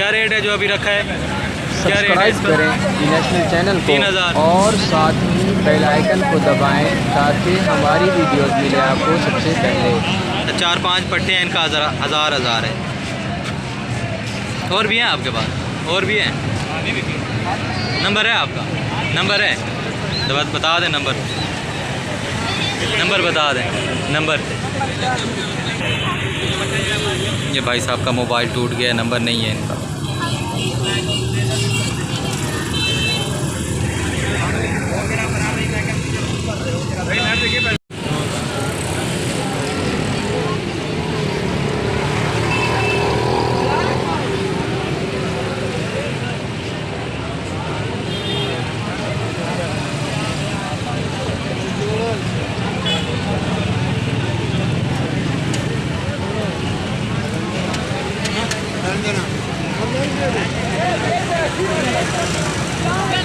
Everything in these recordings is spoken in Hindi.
क्या रेट है जो अभी रखा है? क्या रेट है सब्सक्राइब इसका? करें नेशनल चैनल को 3000 और साथ ही बेल आइकन को दबाएं ताकि हमारी वीडियोस मिले आपको सबसे पहले। 4-5 पट्टे हैं इनका, हज़ार है। और भी हैं आपके पास? और भी हैं? नंबर है आपका? नंबर है तो बता दें। नंबर बता दें। नंबर ये भाई साहब का मोबाइल टूट गया, नंबर नहीं है इनका।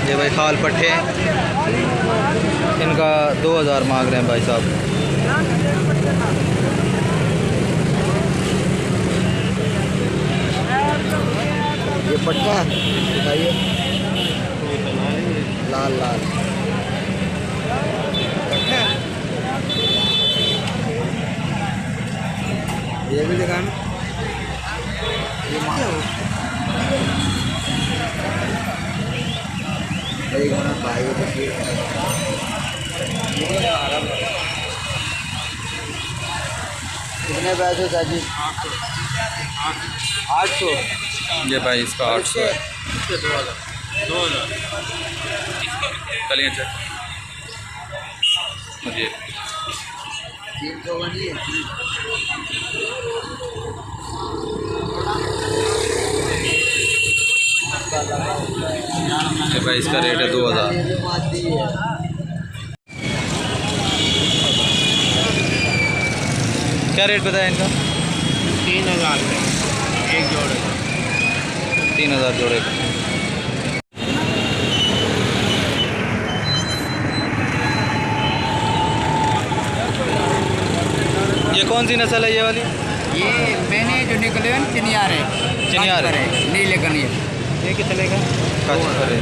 ये भाई खाल पट्टे हैं, इनका 2000 मांग रहे हैं भाई साहब। ये पट्टा दिखाइए, लाल लाल ये भी दिखाना। एक मिनट भाई को तस्वीर कितने पैसे चाची? 800। ये भाई इसका 800 है। 2000 चलिए चल मुझे 300 बनी है। ये भाई इसका रेट है 2000। क्या रेट बताया इनका? 3000 एक जोड़े। 3000 जोड़े का। ये कौन सी नस्ल है ये वाली? ये मैंने जो निकले हैं चिनियार है। नीले कनिया। ये कितने का? कच परे।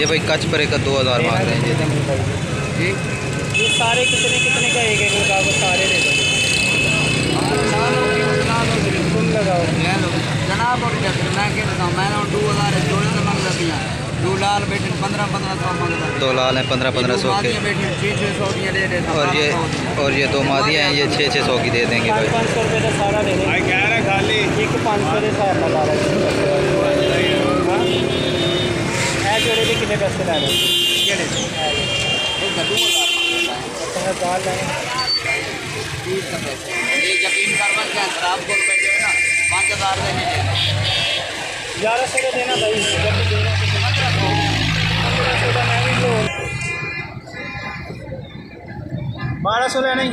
ये भाई कच परे का 2000 मांग रहे हैं ये। ये सारे कितने का? एक लगाओ, सारे दे दो। तुम लगाओ जनाब। और क्या मैं क्या बताऊँ, मैंने 2000 जोड़े तो मांग रखी हैं। 2 लाल बेटे 1500 मांग रहे हैं। 2 लाल हैं 1500 के। बेटे 600 की दे देता। और ये 2 मादियाँ हैं, ये 600 की दे देंगे भाई। 500 रुपये का सारा दे देंगे। क्या है खाली एक 500 के साथ लगा रहा है। जोड़े भी कितने पैसे ला रहे हैं? यकीन कर क्या खराब बोल बैठे हो ना, 5000 देने 1100 का देना भाई। 1200 लेना ही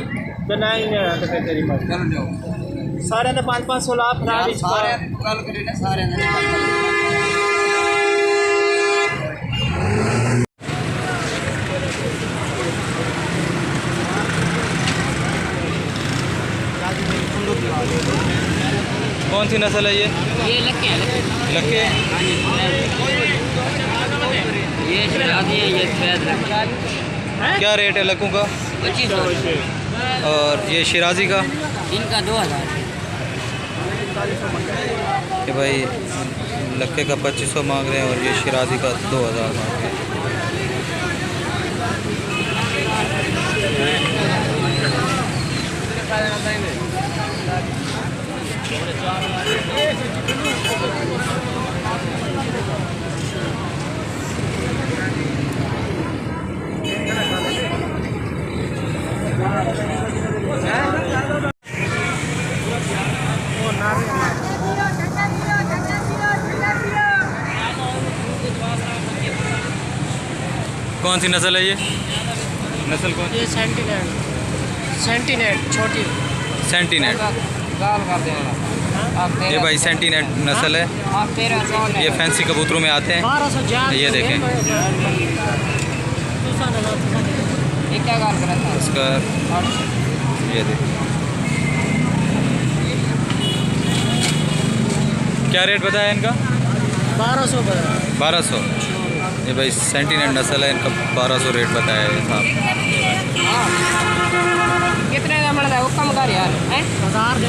तो नहीं तो फिर तेरी मर्जी। सारे ने 500 लाख सारे कल करे ना सारे ने। कौन सी नस्ल है ये? लक्के लक्के। ये शिराजी है, ये सफेद है। क्या रेट है लक्कों का? 2500। और ये शिराजी का? इनका 2000। ये भाई लक्के का 2500 मांग रहे हैं और ये शिराजी का 2000 मांग रहे हैं। कौन सी नस्ल है ये? नस्ल कौन? ये सेंटीनेट छोटी सेंटीनेट। ये भाई सेंटीनेट नस्ल है। ये फैंसी कबूतरों में आते हैं। ये देखें इसका, ये देखें क्या रेट बताया इनका? 1200 1200। ये भाई सेंटीनेट नस्ल है, इनका 1200 रेट बताया है साहब। कितने का मिलता है वो कम कर यार, 1000 दे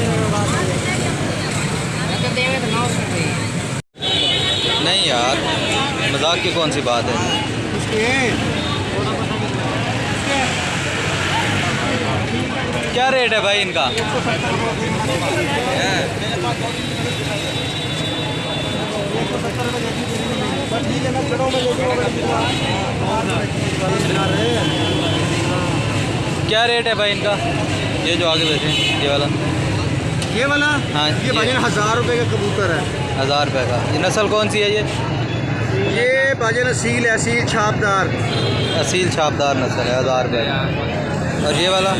तो देवे तो 900 रुपये। नहीं यार, मजाक की कौन सी बात है। क्या रेट है भाई इनका? क्या रेट है भाई इनका? ये जो आगे बैठे ये वाला हाँ, ये भाई 1000 रुपये का कबूतर है। 1000 रुपये का। ये नस्ल कौन सी है ये? भाजन असील है, असील छापदार। असील छापदार नस्ल है, 1000 रुपये का। और ये वाला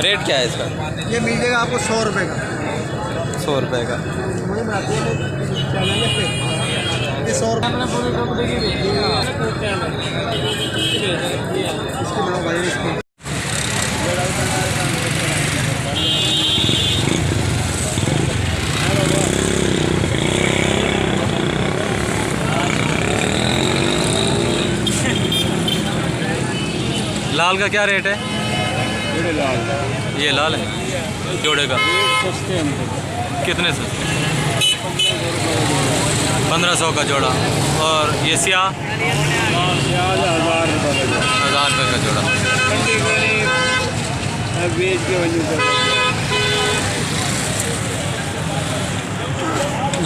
रेट क्या है इसका? ये मिल जाएगा आपको 100 रुपये का। 100 रुपये का। ये 100 रुपये लाल का क्या रेट है? ये लाल है जोड़े का। कितने सस्ते? 1500 का जोड़ा। और ये स्याह 1000 रुपये का जोड़ा।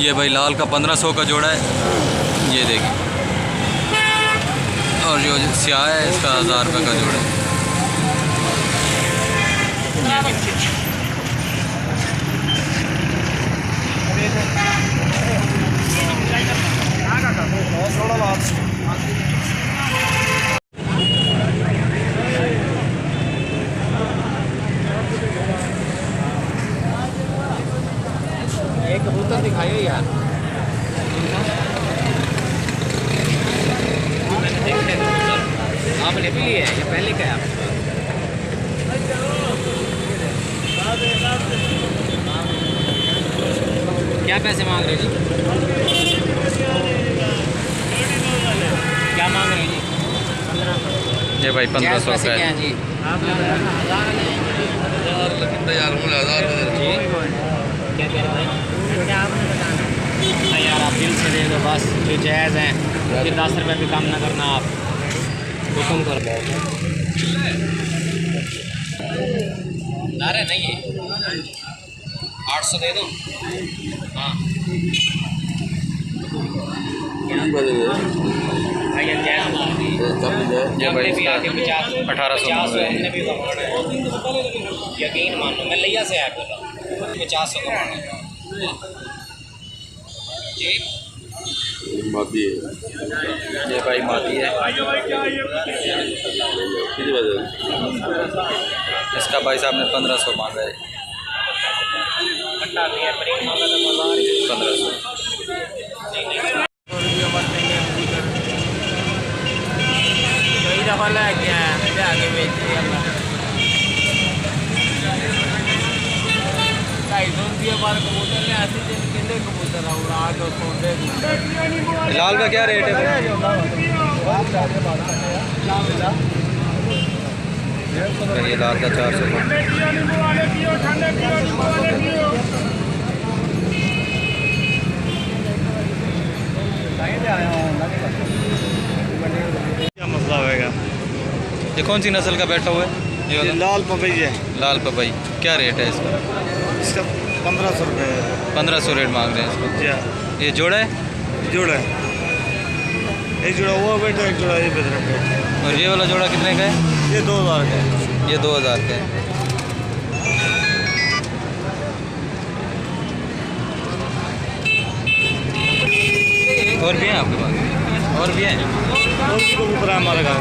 ये भाई लाल का 1500 का जोड़ा है, ये देखिए। और जो स्याह है इसका 1000 रुपये का जोड़ा है। एक कबूतर दिखाइए यार। आपने भी लिया है या पहले का है आप? क्या पैसे मांग रहे हो जी? क्या मांग रहे हो जी? ये भाई 1500 का है जी। क्या कह रहे हैं? यार आप दिल से दे दो बस, जो जायज़ हैं। फिर 10 रुपये भी कम ना करना आप, हुक्म कर दो। नारे नहीं है 800 दे दो। हाँ ये भाई 1800 यकीन मानो, मैं लिया से आया बोला 50 कमाना जी। ये भाई मादी है, इसका भाई साहब ने 1500 मांगा है। 1500। कई दफ़ा लग गया है आगे बेच दिया। 250 बार कबूतर ने ऐसे कितने कबूतर उड़ा दो सोते। लाल का क्या रेट है? ये लाल का 400। क्या मसला होएगा? ये कौन सी नस्ल का बैठा हुआ है? ये लाल पपई है। लाल पपई क्या रेट है इसका? इसका 1500 रुपये है। 1500 रेट मांग रहे हैं इसको। क्या ये जोड़ा है? जोड़ा है, एक जोड़ा वो बैठा, एक जोड़ा ये बैठा। और ये वाला जोड़ा कितने का है? ये 2000 का है। ये 2000 का है। और भी हैं आपके पास? और भी हैं? और भी कबूतर है हमारे गाँव।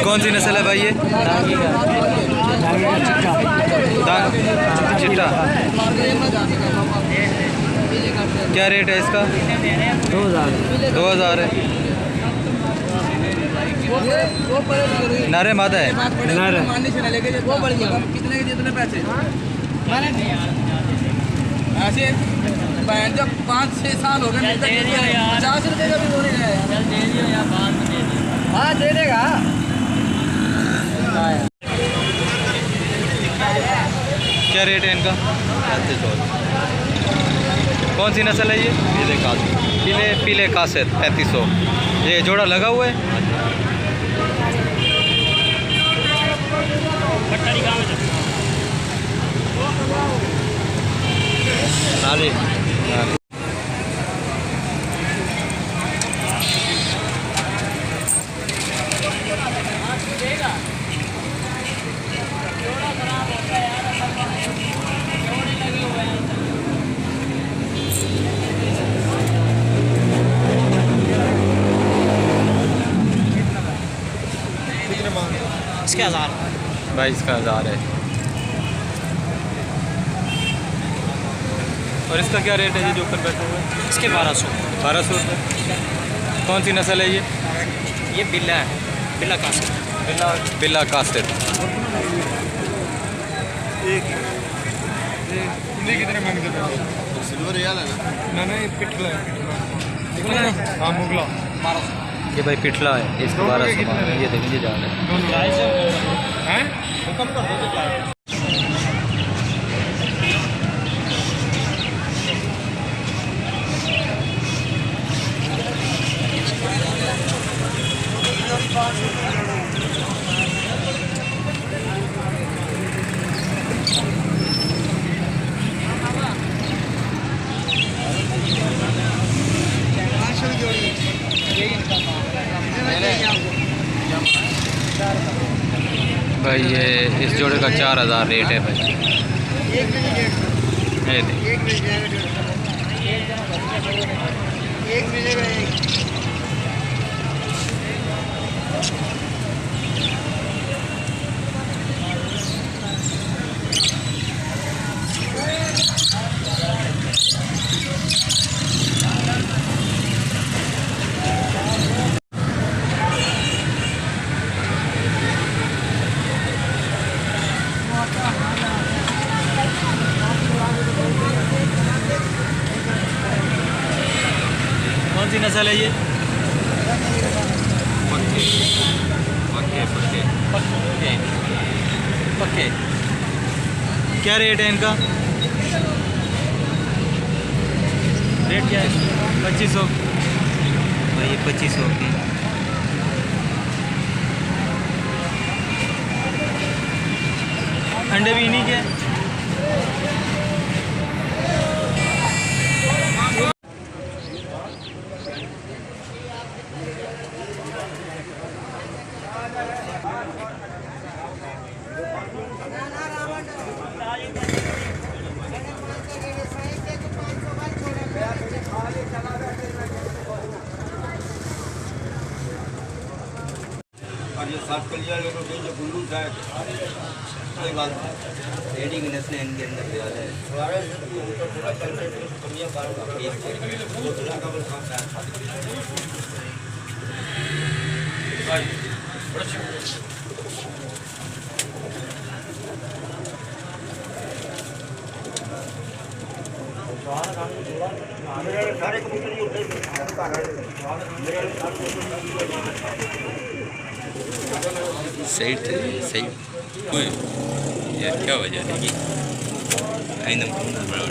कौन सी नस्ल है भाई ये? चिट्टा। क्या रेट है इसका? 2000 है। नारे मादा है। कितने के जितने पैसे ऐसे जब 5-6 साल हो गए 50 रुपये का भी हो नहीं है। हाँ दे देगा। क्या रेट है इनका? 3500। कौन सी नस्ल है ये? पीले कासिर 3500। ये जोड़ा लगा हुआ है। नाली इसके 1000 22,000 है। और इसका क्या रेट है ये जो ऊपर बैठा हुआ है? इसके 1200 रुपये। कौन सी नस्ल है ये बिल्ला है। बिल्ला कासिर। बिल्ला कासिर। कितने मांगते हैं? सिल्वर रियल है ना? नहीं पिठला है। हाँ मुगला। ये भाई पिठला है। इसका 1200। ये देखिए जा रहा है। कम कर दो। भाई ये इस जोड़े का 4000 रेट है भाई। ये देखिए। कौन सी नस्ल है ये? पक्के। क्या रेट है इनका? रेट क्या है? 2500। भाई ये 2500 की। अंडे भी इन्हीं के? और ये साफ कर लिया लोगों को जो गुल्लू था कोई बात नहीं। रेडी की नस्लें इनके अंदर ज़्यादा है। सही यार क्या वजह है कि आई नंबर बड़ा